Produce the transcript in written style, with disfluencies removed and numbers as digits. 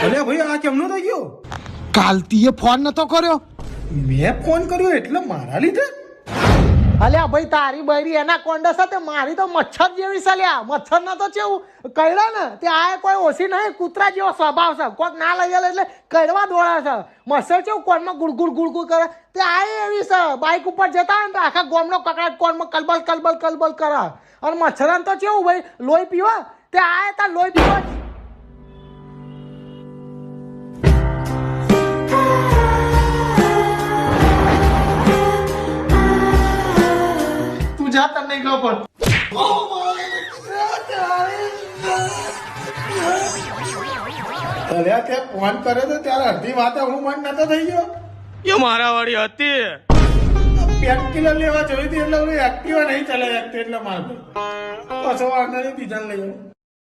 અલે ભાઈ આ કેમનો થઈ ગયો? કાલતીએ ફોન નતો કર્યો. મેં ફોન કર્યો એટલે મારા લીધે? અલ્યા ભાઈ તારી બૈરી એના કોન્ડા સાથે મારી તો મચ્છર જેવી ચાલ્યા. મચ્છર ના તો કેવું કઈડા ને તે આ કોઈ ઓછી નહીં, કૂતરા જેવો સ્વભાવ છે. કોક ના લઈ જાય એટલે કઈડવા દોડા છે. મચ્છર કેવું કોનમાં ગુડગુડ ગુડગુડ કરે તે આ એવી છે. બાઇક ઉપર જતા હોય ને તો આખા ગોમનો કકડાટ કોનમાં કલબલ કલબલ કલબલ કરે. અને મચ્છરાને તો કેવું ભાઈ લોહી પીવા તે આ તા લોહી પીવા. જા તને ગયો પણ અલ્યા તે ફોન કર્યો તો ત્યારે અડધી વાત હું મન નતો થઈ ગયો. એ મારા વાળી હતી. પેન કિલર લેવા જોઈ હતી એટલે એક્ટિવા નહીં ચાલે એટલે મારે પાછો વાર નહીં બીજાને લઈ